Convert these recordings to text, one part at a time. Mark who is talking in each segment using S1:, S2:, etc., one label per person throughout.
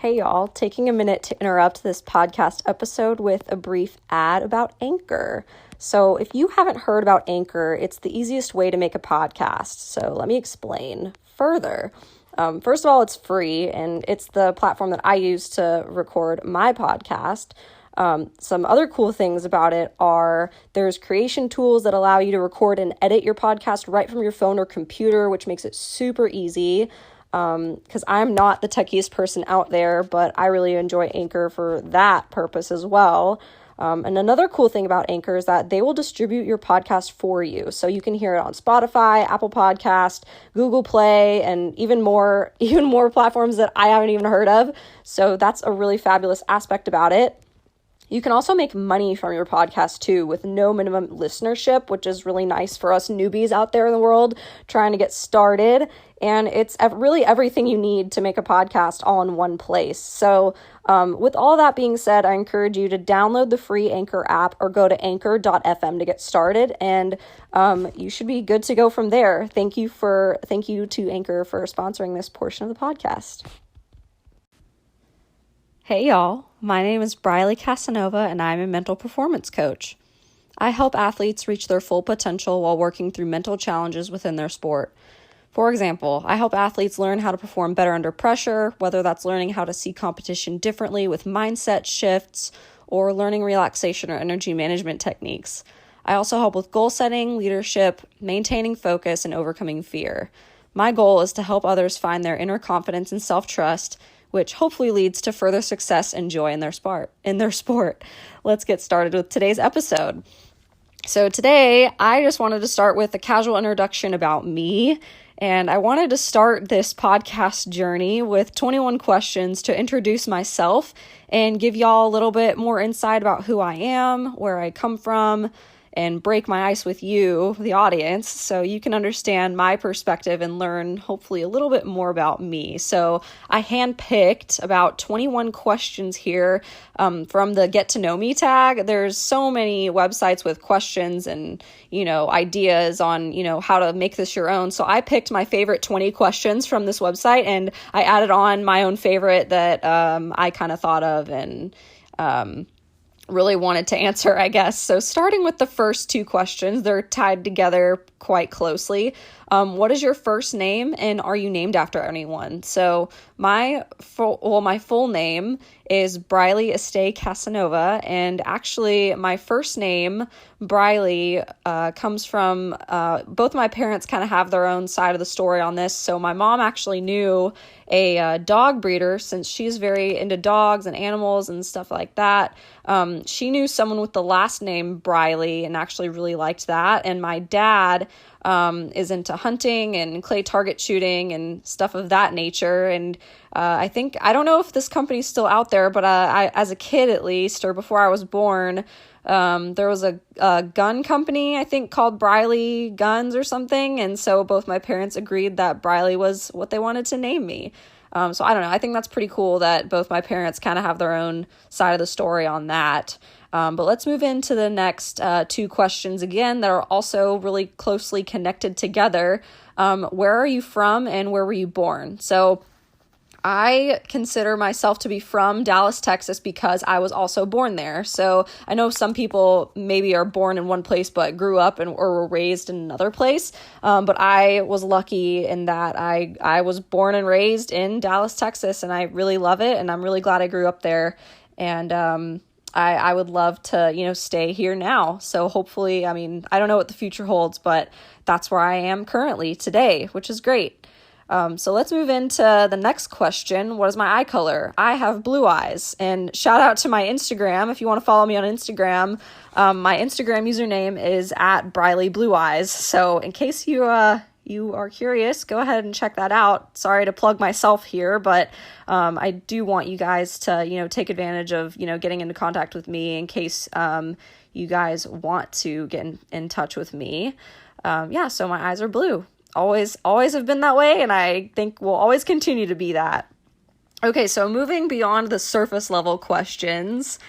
S1: Hey y'all, taking a minute to interrupt this podcast episode with a brief ad about Anchor. So if you haven't heard about Anchor, it's the easiest way to make a podcast. So let me explain further. First of all, it's free, and it's the platform that I use to record my podcast. Some other cool things about it are there's creation tools that allow you to record and edit your podcast right from your phone or computer, which makes it super easy. Because I'm not the techiest person out there, but I really enjoy Anchor for that purpose as well. And another cool thing about Anchor is that they will distribute your podcast for you. So you can hear it on Spotify, Apple Podcast, Google Play, and even more platforms that I haven't even heard of. So that's a really fabulous aspect about it. You can also make money from your podcast too with no minimum listenership, which is really nice for us newbies out there in the world trying to get started. And it's really everything you need to make a podcast all in one place. So with all that being said, I encourage you to download the free Anchor app or go to anchor.fm to get started. And you should be good to go from there. Thank you to Anchor for sponsoring this portion of the podcast. Hey y'all, my name is Briley Casanova and I'm a mental performance coach. I help athletes reach their full potential while working through mental challenges within their sport. For example, I help athletes learn how to perform better under pressure, whether that's learning how to see competition differently with mindset shifts or learning relaxation or energy management techniques. I also help with goal setting, leadership, maintaining focus, and overcoming fear. My goal is to help others find their inner confidence and self-trust, which hopefully leads to further success and joy in their sport. Let's get started with today's episode. So today, I just wanted to start with a casual introduction about me, and I wanted to start this podcast journey with 21 questions to introduce myself and give y'all a little bit more insight about who I am, where I come from, and break my ice with you, the audience, so you can understand my perspective and learn hopefully a little bit more about me. So I handpicked about 21 questions here from the Get to Know Me tag. There's so many websites with questions and, ideas on, how to make this your own. So I picked my favorite 20 questions from this website and I added on my own favorite that I kind of thought of and really wanted to answer, I guess. So starting with the first two questions, they're tied together quite closely. What is your first name and are you named after anyone? So my full name is Briley Casanova, and actually my first name, Briley, comes from both my parents kind of have their own side of the story on this. So my mom actually knew a dog breeder since she's very into dogs and animals and stuff like that. She knew someone with the last name Briley and actually really liked that. And my dad is into hunting and clay target shooting and stuff of that nature. And I don't know if this company's still out there, but I, as a kid at least, or before I was born, there was a gun company, I think, called Briley Guns or something. And so both my parents agreed that Briley was what they wanted to name me. So I don't know. I think that's pretty cool that both my parents kind of have their own side of the story on that. But let's move into the next two questions again that are also really closely connected together. Where are you from and where were you born? So I consider myself to be from Dallas, Texas, because I was also born there. So I know some people maybe are born in one place but grew up or were raised in another place. But I was lucky in that I was born and raised in Dallas, Texas, and I really love it. And I'm really glad I grew up there. And I would love to, stay here now. So hopefully, I don't know what the future holds, but that's where I am currently today, which is great. So let's move into the next question. What is my eye color? I have blue eyes, and shout out to my Instagram. If you want to follow me on Instagram, my Instagram username is @BrileyBlueEyes. So in case you are curious, go ahead and check that out. Sorry to plug myself here, but I do want you guys to, take advantage of, getting into contact with me in case you guys want to get in touch with me. So my eyes are blue. Always have been that way, and I think will always continue to be that. Okay, so moving beyond the surface level questions,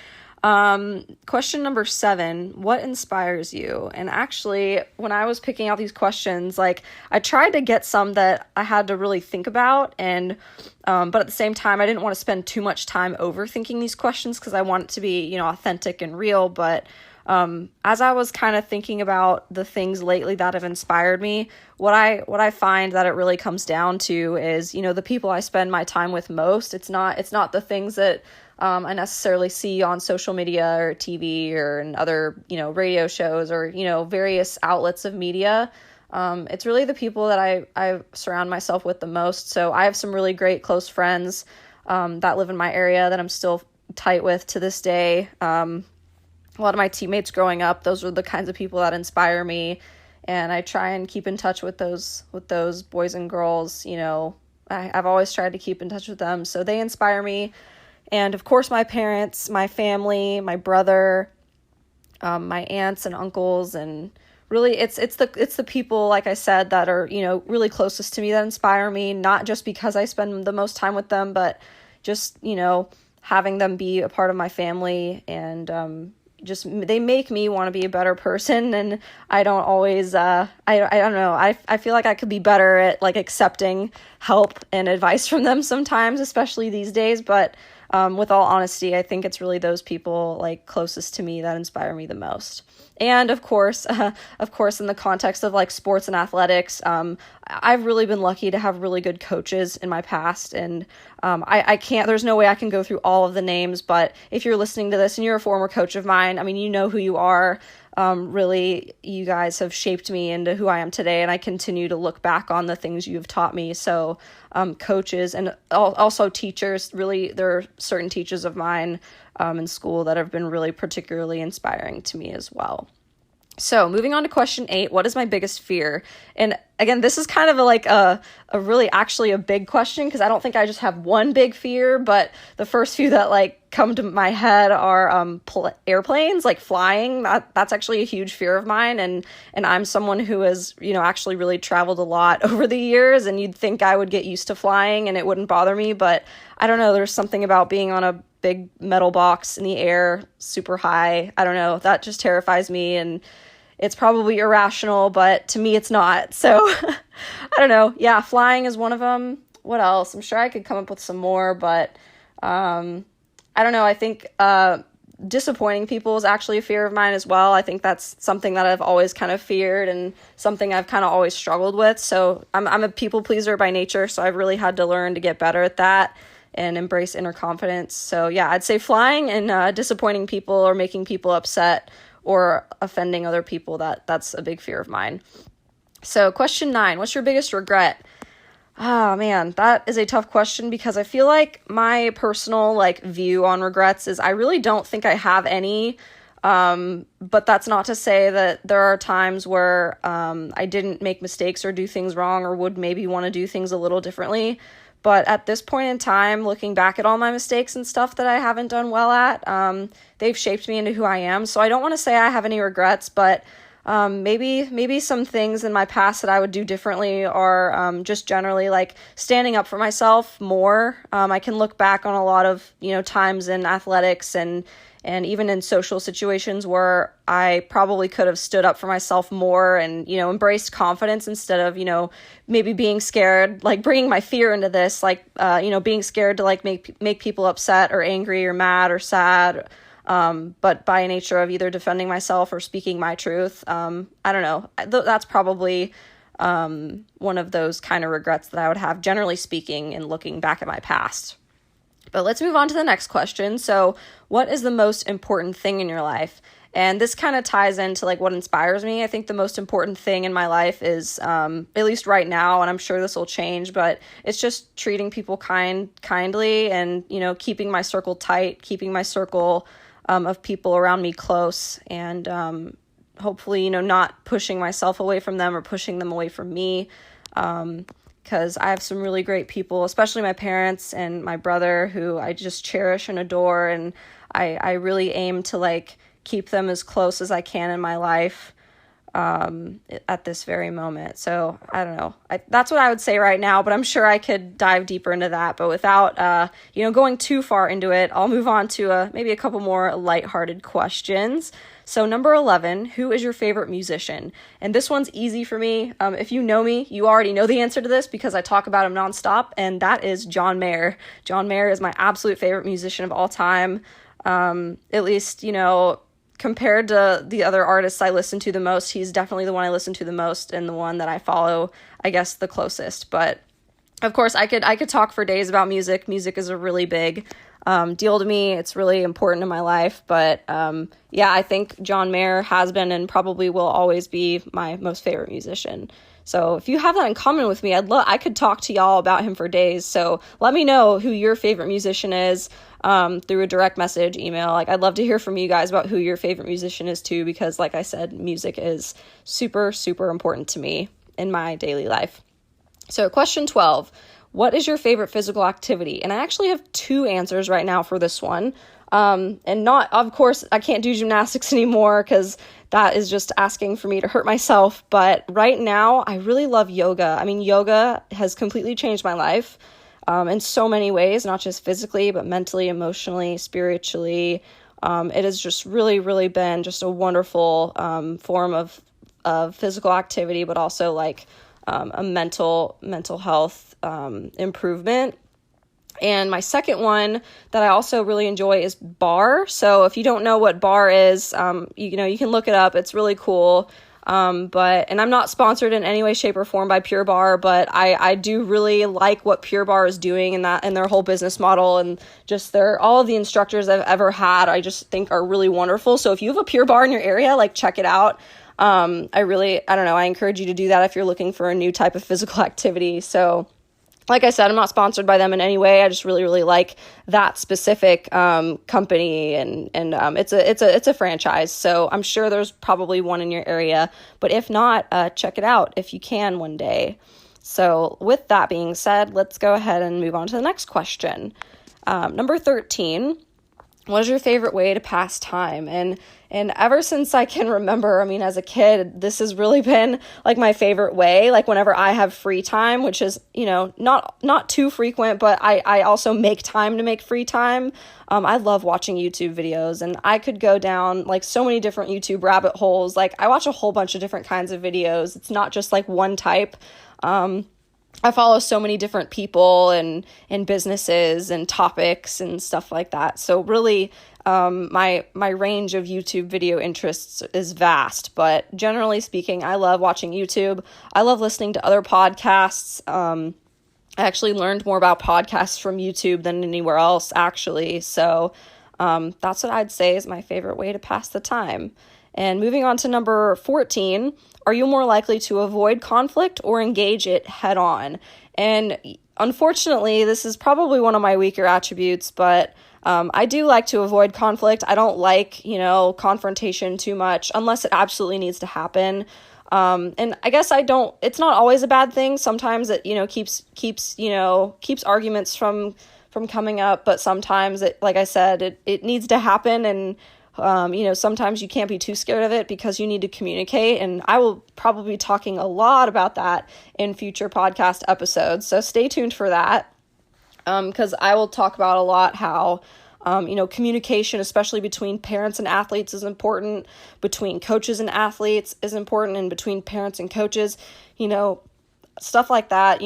S1: Question number 7, what inspires you? And actually, when I was picking out these questions, like, I tried to get some that I had to really think about, and but at the same time, I didn't want to spend too much time overthinking these questions because I want it to be, authentic and real. But as I was kind of thinking about the things lately that have inspired me, what I find that it really comes down to is, the people I spend my time with most. It's not the things that I necessarily see on social media or TV or in other, radio shows or, various outlets of media. It's really the people that I surround myself with the most. So I have some really great close friends that live in my area that I'm still tight with to this day. A lot of my teammates growing up, those are the kinds of people that inspire me. And I try and keep in touch with those boys and girls. I've always tried to keep in touch with them. So they inspire me. And of course, my parents, my family, my brother, my aunts and uncles, and really it's the people, like I said, that are, really closest to me that inspire me, not just because I spend the most time with them, but just, having them be a part of my family, and just they make me want to be a better person. And I don't always I don't know, I feel like I could be better at like accepting help and advice from them sometimes, especially these days. But with all honesty, I think it's really those people like closest to me that inspire me the most. And of course, in the context of like sports and athletics, I've really been lucky to have really good coaches in my past. And I can't, there's no way I can go through all of the names, but if you're listening to this and you're a former coach of mine, I mean, you know who you are. Really, you guys have shaped me into who I am today, and I continue to look back on the things you've taught me. So coaches and also teachers, really, there are certain teachers of mine in school that have been really particularly inspiring to me as well. So moving on to question 8, what is my biggest fear? And again, this is kind of a really actually a big question, because I don't think I just have one big fear, but the first few that like come to my head are airplanes, like flying. That's actually a huge fear of mine, and I'm someone who has, actually really traveled a lot over the years, and you'd think I would get used to flying and it wouldn't bother me, but I don't know, there's something about being on a big metal box in the air super high. I don't know, that just terrifies me, and it's probably irrational, but to me it's not. So I don't know. Yeah, flying is one of them. What else? I'm sure I could come up with some more, but I don't know. I think disappointing people is actually a fear of mine as well. I think that's something that I've always kind of feared and something I've kind of always struggled with. So I'm a people pleaser by nature, so I've really had to learn to get better at that and embrace inner confidence. So yeah, I'd say flying and disappointing people or making people upset or offending other people, that's a big fear of mine. So question 9, what's your biggest regret? Oh man, that is a tough question, because I feel like my personal like view on regrets is I really don't think I have any. But that's not to say that there are times where I didn't make mistakes or do things wrong or would maybe want to do things a little differently. But at this point in time, looking back at all my mistakes and stuff that I haven't done well at, they've shaped me into who I am. So I don't want to say I have any regrets, but maybe some things in my past that I would do differently are just generally like standing up for myself more. I can look back on a lot of, times in athletics and even in social situations where I probably could have stood up for myself more and, embraced confidence instead of, maybe being scared, like bringing my fear into this, like, being scared to like make people upset or angry or mad or sad. But by nature of either defending myself or speaking my truth, I don't know. That's probably one of those kind of regrets that I would have, generally speaking, in looking back at my past. But let's move on to the next question. So what is the most important thing in your life? And this kind of ties into like what inspires me. I think the most important thing in my life is, at least right now, and I'm sure this will change, but it's just treating people kindly and, keeping my circle tight, keeping my circle of people around me close, and hopefully, not pushing myself away from them or pushing them away from me. Because I have some really great people, especially my parents and my brother, who I just cherish and adore, and I really aim to like keep them as close as I can in my life. at this very moment. So I don't know. That's what I would say right now, but I'm sure I could dive deeper into that. But without, going too far into it, I'll move on to maybe a couple more lighthearted questions. So number 11, who is your favorite musician? And this one's easy for me. If you know me, you already know the answer to this because I talk about him nonstop, and that is John Mayer. John Mayer is my absolute favorite musician of all time. At least, compared to the other artists I listen to the most, he's definitely the one I listen to the most and the one that I follow, I guess, the closest. But of course, I could talk for days about music. Music is a really big deal to me. It's really important in my life. But I think John Mayer has been and probably will always be my most favorite musician. So if you have that in common with me, I could talk to y'all about him for days. So let me know who your favorite musician is through a direct message, email. I'd love to hear from you guys about who your favorite musician is too, because like I said, music is super, super important to me in my daily life. So question 12, what is your favorite physical activity? And I actually have two answers right now for this one. And not, of course, I can't do gymnastics anymore because that is just asking for me to hurt myself. But right now, I really love yoga. I mean, yoga has completely changed my life in so many ways, not just physically, but mentally, emotionally, spiritually. It has just really, really been just a wonderful form of physical activity, but also a mental health improvement. And my second one that I also really enjoy is bar. So if you don't know what bar is, you can look it up. It's really cool. And I'm not sponsored in any way, shape, or form by Pure Barre, but I do really like what Pure Barre is doing and their whole business model, and just all of the instructors I've ever had, I just think are really wonderful. So if you have a Pure Barre in your area, check it out. I encourage you to do that if you're looking for a new type of physical activity. So like I said, I'm not sponsored by them in any way. I just really, really like that specific company, and it's a franchise. So I'm sure there's probably one in your area, but if not, check it out if you can one day. So with that being said, let's go ahead and move on to the next question. Number 13. What is your favorite way to pass time? And ever since I can remember, as a kid, this has really been my favorite way. Whenever I have free time, which is, not too frequent, but I also make time to make free time. I love watching YouTube videos, and I could go down so many different YouTube rabbit holes. I watch a whole bunch of different kinds of videos. It's not just one type. I follow so many different people and businesses and topics and stuff like that. So really, my range of YouTube video interests is vast, but generally speaking, I love watching YouTube. I love listening to other podcasts. I actually learned more about podcasts from YouTube than anywhere else, actually. So that's what I'd say is my favorite way to pass the time. And moving on to number 14, are you more likely to avoid conflict or engage it head on? And unfortunately, this is probably one of my weaker attributes, but I do like to avoid conflict. I don't like, confrontation too much unless it absolutely needs to happen. And I guess it's not always a bad thing. Sometimes it, keeps arguments from coming up, but sometimes like I said, it needs to happen. And sometimes you can't be too scared of it because you need to communicate. And I will probably be talking a lot about that in future podcast episodes. So stay tuned for that. Because I will talk about a lot how, communication, especially between parents and athletes, is important, between coaches and athletes is important, and between parents and coaches, stuff like that.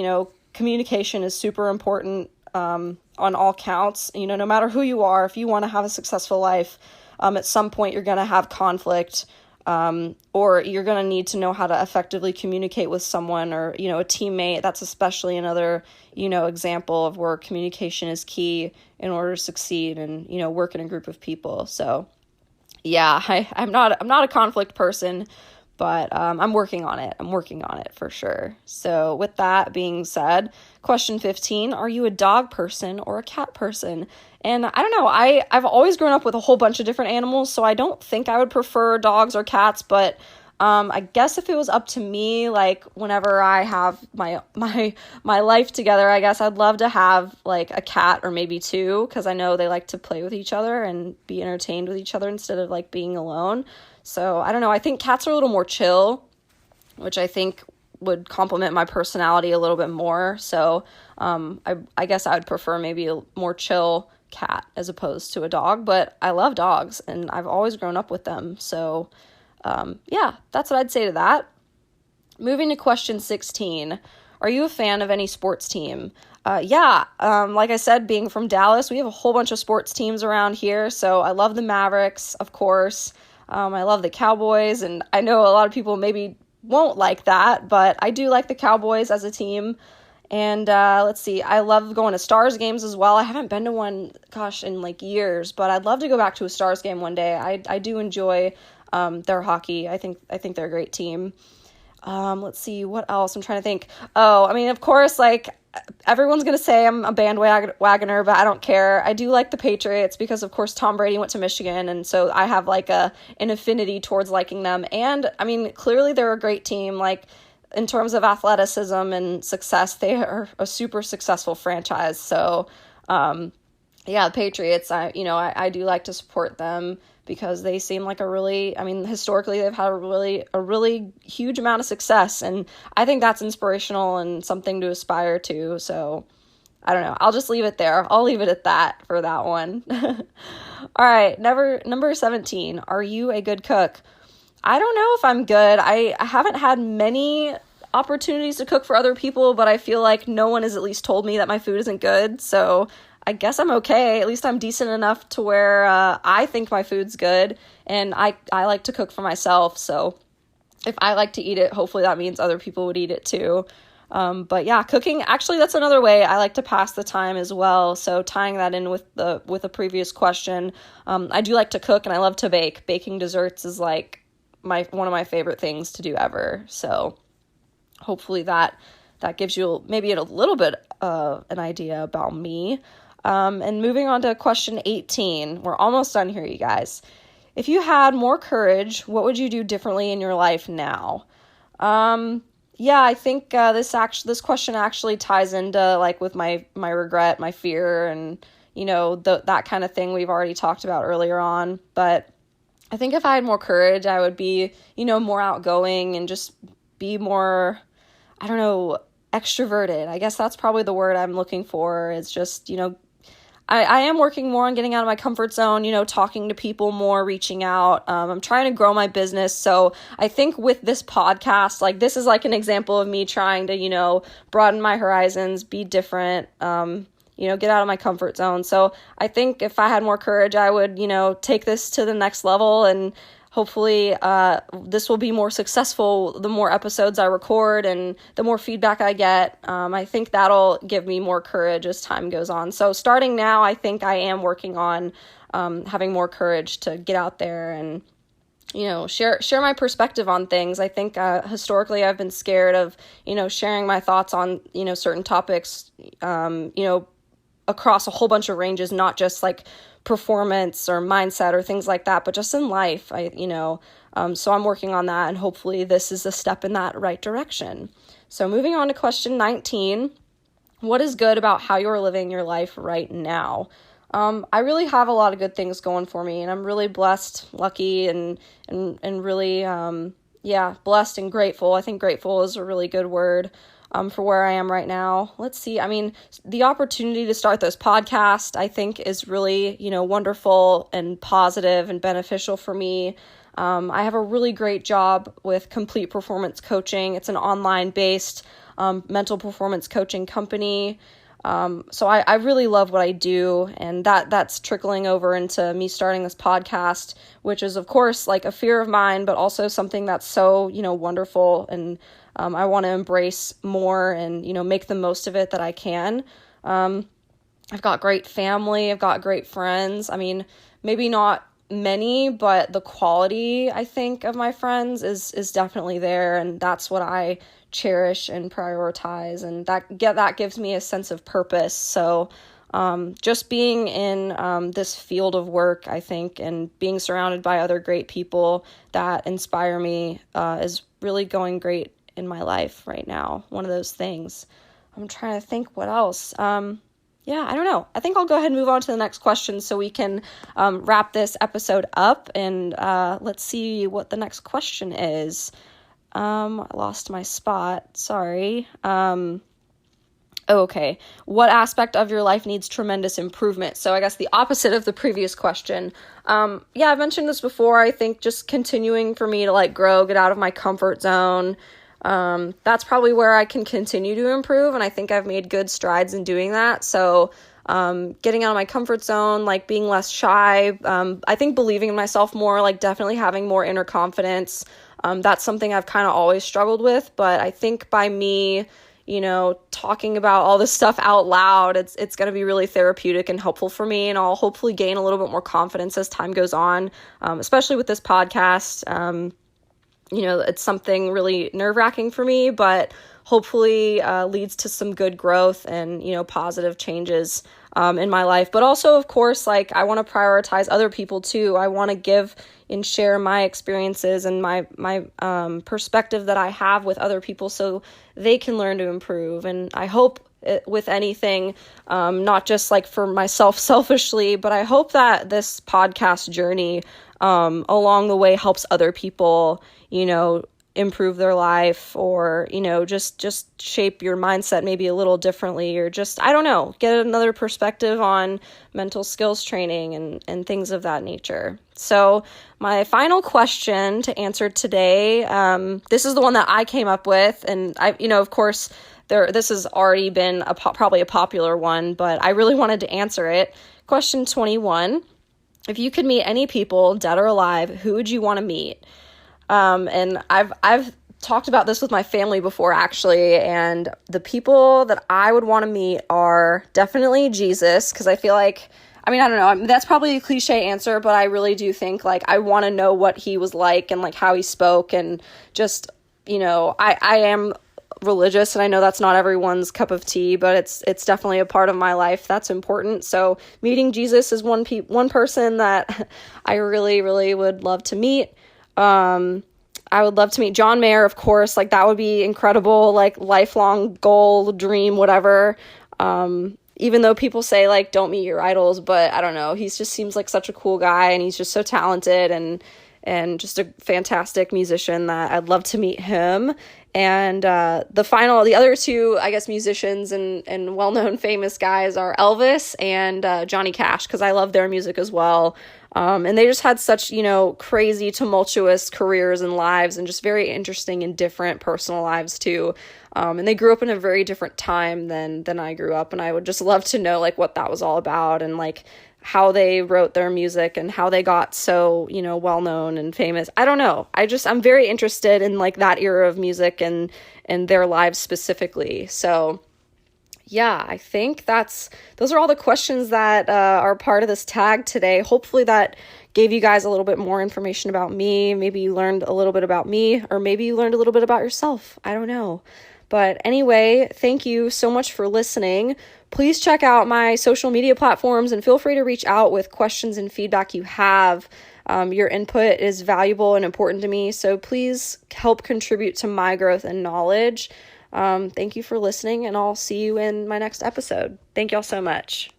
S1: Communication is super important on all counts. No matter who you are, if you want to have a successful life, at some point you're going to have conflict, or you're going to need to know how to effectively communicate with someone or, a teammate. That's especially another, example of where communication is key in order to succeed and, work in a group of people. So yeah, I'm not a conflict person, but I'm working on it. I'm working on it for sure. So with that being said, question 15, are you a dog person or a cat person? And I don't know, I've always grown up with a whole bunch of different animals, so I don't think I would prefer dogs or cats, but I guess if it was up to me, like whenever I have my life together, I guess I'd love to have like a cat or maybe two, because I know they like to play with each other and be entertained with each other instead of like being alone. So I don't know. I think cats are a little more chill, which I think would complement my personality a little bit more. So I guess I would prefer maybe a more chill cat as opposed to a dog, but I love dogs and I've always grown up with them. So yeah, that's what I'd say to that. Moving to question 16. Are you a fan of any sports team? Yeah, like I said, being from Dallas, we have a whole bunch of sports teams around here. So I love the Mavericks, of course. I love the Cowboys, and I know a lot of people maybe won't like that, but I do like the Cowboys as a team. And let's see, I love going to Stars games as well. I haven't been to one, gosh, in like years, but I'd love to go back to a Stars game one day. I do enjoy their hockey. I think they're a great team. Let's see, what else? I'm trying to think. Oh, I mean, of course, like everyone's going to say I'm a bandwagoner, but I don't care. I do like the Patriots because, of course, Tom Brady went to Michigan, and so I have like an affinity towards liking them. And, I mean, clearly they're a great team. Like, in terms of athleticism and success, they are a super successful franchise. So, yeah, the Patriots, I do like to support them because they seem like historically they've had a really huge amount of success, and I think that's inspirational and something to aspire to. So I don't know. I'll just leave it there. I'll leave it at that for that one. All right, number 17. Are you a good cook? I don't know if I'm good. I haven't had many opportunities to cook for other people, but I feel like no one has at least told me that my food isn't good. So I guess I'm okay. At least I'm decent enough to where I think my food's good, and I like to cook for myself. So if I like to eat it, hopefully that means other people would eat it too. But yeah, cooking, actually, that's another way I like to pass the time as well. So tying that in with the previous question, I do like to cook and I love to bake. Baking desserts is like one of my favorite things to do ever. So hopefully that gives you maybe a little bit an idea about me. And moving on to question 18, we're almost done here, you guys. If you had more courage, what would you do differently in your life now? Yeah, I think this question actually ties into like with my regret, my fear, and that kind of thing we've already talked about earlier on. But I think if I had more courage, I would be more outgoing and just be more, I don't know, extroverted. I guess that's probably the word I'm looking for. It's just I am working more on getting out of my comfort zone, talking to people more, reaching out. I'm trying to grow my business. So I think with this podcast, like this is like an example of me trying to, broaden my horizons, be different, get out of my comfort zone. So I think if I had more courage, I would, take this to the next level, and hopefully this will be more successful the more episodes I record and the more feedback I get. I think that'll give me more courage as time goes on. So starting now, I think I am working on having more courage to get out there and share my perspective on things. I think historically I've been scared of sharing my thoughts on certain topics across a whole bunch of ranges, not just like performance or mindset or things like that, but just in life. So I'm working on that, and hopefully this is a step in that right direction. So moving on to question 19, what is good about how you're living your life right now? I really have a lot of good things going for me, and I'm really blessed, lucky, and really, blessed and grateful. I think grateful is a really good word for where I am right now. Let's see. I mean, the opportunity to start this podcast, I think, is really, wonderful and positive and beneficial for me. I have a really great job with Complete Performance Coaching. It's an online-based mental performance coaching company. So I really love what I do, and that's trickling over into me starting this podcast, which is, of course, like a fear of mine, but also something that's so, wonderful, and I want to embrace more and, make the most of it that I can. I've got great family. I've got great friends. I mean, maybe not many, but the quality, I think, of my friends is definitely there, and that's what I cherish and prioritize, and that gives me a sense of purpose. So just being in this field of work, I think, and being surrounded by other great people that inspire me is really going great in my life right now. One of those things. I'm trying to think what else. Yeah, I don't know. I think I'll go ahead and move on to the next question so we can wrap this episode up, and let's see what the next question is. I lost my spot. Sorry. Okay. What aspect of your life needs tremendous improvement? So I guess the opposite of the previous question. Yeah, I've mentioned this before. I think just continuing for me to like grow, get out of my comfort zone. That's probably where I can continue to improve. And I think I've made good strides in doing that. So, getting out of my comfort zone, like being less shy. I think believing in myself more, like definitely having more inner confidence. That's something I've kind of always struggled with, but I think by me, talking about all this stuff out loud, it's going to be really therapeutic and helpful for me. And I'll hopefully gain a little bit more confidence as time goes on, especially with this podcast. It's something really nerve-wracking for me, but hopefully leads to some good growth and, positive changes in my life. But also, of course, like I want to prioritize other people too. I want to give and share my experiences and my perspective that I have with other people so they can learn to improve. And I hope with anything, not just like for myself selfishly, but I hope that this podcast journey along the way helps other people, improve their life or, just shape your mindset maybe a little differently or just, I don't know, get another perspective on mental skills training and things of that nature. So my final question to answer today, this is the one that I came up with, and I, of course, this has already been probably a popular one, but I really wanted to answer it. Question 21, if you could meet any people, dead or alive, who would you want to meet? And I've talked about this with my family before, actually, and the people that I would want to meet are definitely Jesus, because I feel like, I don't know, that's probably a cliche answer, but I really do think, like, I want to know what he was like and, like, how he spoke, and just, I am religious, and I know that's not everyone's cup of tea, but it's definitely a part of my life that's important. So meeting Jesus is one person that I really, really would love to meet. I would love to meet John Mayer, of course, like that would be incredible, like lifelong goal, dream, whatever. Even though people say like, don't meet your idols, but I don't know, he just seems like such a cool guy and he's just so talented and just a fantastic musician that I'd love to meet him. And, the other two, I guess, musicians and well-known famous guys are Elvis and, Johnny Cash, because I love their music as well. And they just had such, crazy, tumultuous careers and lives and just very interesting and different personal lives too. And they grew up in a very different time than I grew up. And I would just love to know like what that was all about and like how they wrote their music and how they got so, well-known and famous. I don't know. I'm very interested in like that era of music and their lives specifically. So yeah, I think those are all the questions that are part of this tag today. Hopefully that gave you guys a little bit more information about me. Maybe you learned a little bit about me, or maybe you learned a little bit about yourself. I don't know. But anyway, thank you so much for listening. Please check out my social media platforms and feel free to reach out with questions and feedback you have. Your input is valuable and important to me, so please help contribute to my growth and knowledge. Thank you for listening, and I'll see you in my next episode. Thank y'all so much.